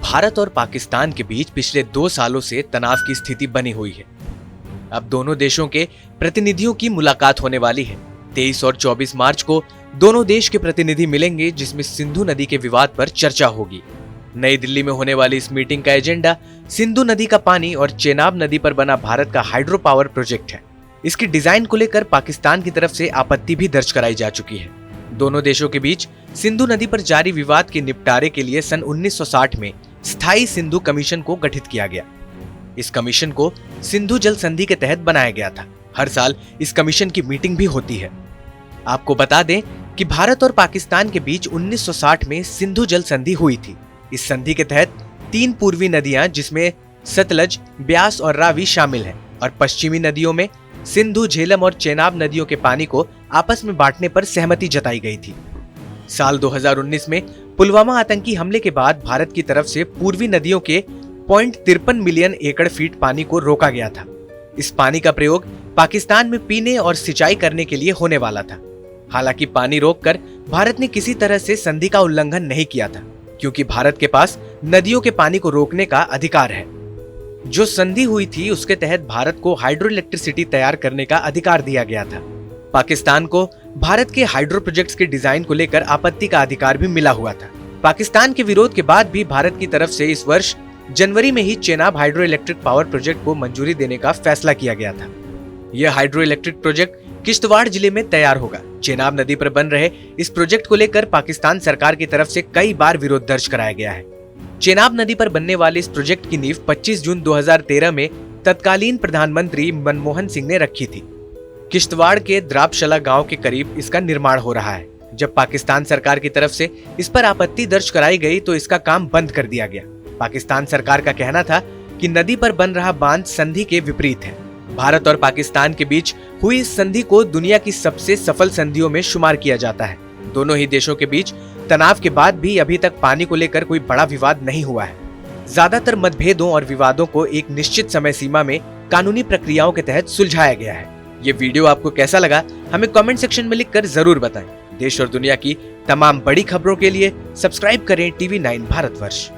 भारत और पाकिस्तान के बीच पिछले 2 सालों से तनाव की स्थिति बनी हुई है। अब दोनों देशों के प्रतिनिधियों की मुलाकात होने वाली है। 23 और 24 मार्च को दोनों देश के प्रतिनिधि मिलेंगे, जिसमें सिंधु नदी के विवाद पर चर्चा होगी। नई दिल्ली में होने वाली इस मीटिंग का एजेंडा सिंधु नदी का पानी और चेनाब नदी पर बना भारत का हाइड्रो पावर प्रोजेक्ट है। इसकी डिजाइन को लेकर पाकिस्तान की तरफ से आपत्ति भी दर्ज कराई जा चुकी है। दोनों देशों के बीच सिंधु नदी पर जारी विवाद के निपटारे के लिए सन 1960 में स्थायी सिंधु कमीशन को गठित किया गया। इस कमीशन को सिंधु जल संधि के तहत बनाया गया था। हर साल इस कमीशन की मीटिंग भी होती है। आपको बता दें कि भारत और पाकिस्तान के बीच 1960 में सिंधु जल संधि हुई थी। इस संधि के तहत 3 पूर्वी नदियां, जिसमें सतलज, ब्यास और रावी शामिल हैं, और पश्चिमी नदियों में सिंधु, झेलम और चेनाब नदियों के पानी को आपस में बांटने पर सहमति जताई गई थी। साल 2019 में पुलवामा आतंकी हमले के बाद भारत की तरफ से पूर्वी नदियों के 0.53 मिलियन एकड़ फीट पानी को रोका गया था। इस पानी का प्रयोग पाकिस्तान में पीने और सिंचाई करने के लिए होने वाला था। हालांकि पानी रोककर भारत ने किसी तरह से संधि का उल्लंघन नहीं किया था, क्योंकि भारत के पास नदियों के पानी को रोकने का अधिकार है। जो संधि हुई थी उसके तहत भारत को हाइड्रो इलेक्ट्रिसिटी तैयार करने का अधिकार दिया गया था। पाकिस्तान को भारत के हाइड्रो प्रोजेक्ट्स के डिजाइन को लेकर आपत्ति का अधिकार भी मिला हुआ था। पाकिस्तान के विरोध के बाद भी भारत की तरफ से इस वर्ष जनवरी में ही Chenab hydro electric power project को मंजूरी देने का फैसला किया गया था। यह हाइड्रो इलेक्ट्रिक प्रोजेक्ट किश्तवाड़ जिले में तैयार होगा। चेनाब नदी पर बन रहे इस प्रोजेक्ट को लेकर पाकिस्तान सरकार की तरफ से कई बार विरोध दर्ज कराया गया है। चेनाब नदी पर बनने वाले इस प्रोजेक्ट की नींव 25 जून 2013 में तत्कालीन प्रधानमंत्री मनमोहन सिंह ने रखी थी। किश्तवाड़ के द्राबशला गांव के करीब इसका निर्माण हो रहा है। जब पाकिस्तान सरकार की तरफ से इस पर आपत्ति दर्ज कराई गई तो इसका काम बंद कर दिया गया। पाकिस्तान सरकार का कहना था कि नदी पर बन रहा बांध संधि के विपरीत है। भारत और पाकिस्तान के बीच हुई इस संधि को दुनिया की सबसे सफल संधियों में शुमार किया जाता है। दोनों ही देशों के बीच तनाव के बाद भी अभी तक पानी को लेकर कोई बड़ा विवाद नहीं हुआ है। ज्यादातर मतभेदों और विवादों को एक निश्चित समय सीमा में कानूनी प्रक्रियाओं के तहत सुलझाया गया है। ये वीडियो आपको कैसा लगा हमें कमेंट सेक्शन में लिखकर जरूर बताएं। देश और दुनिया की तमाम बड़ी खबरों के लिए सब्सक्राइब करें TV9 भारतवर्ष।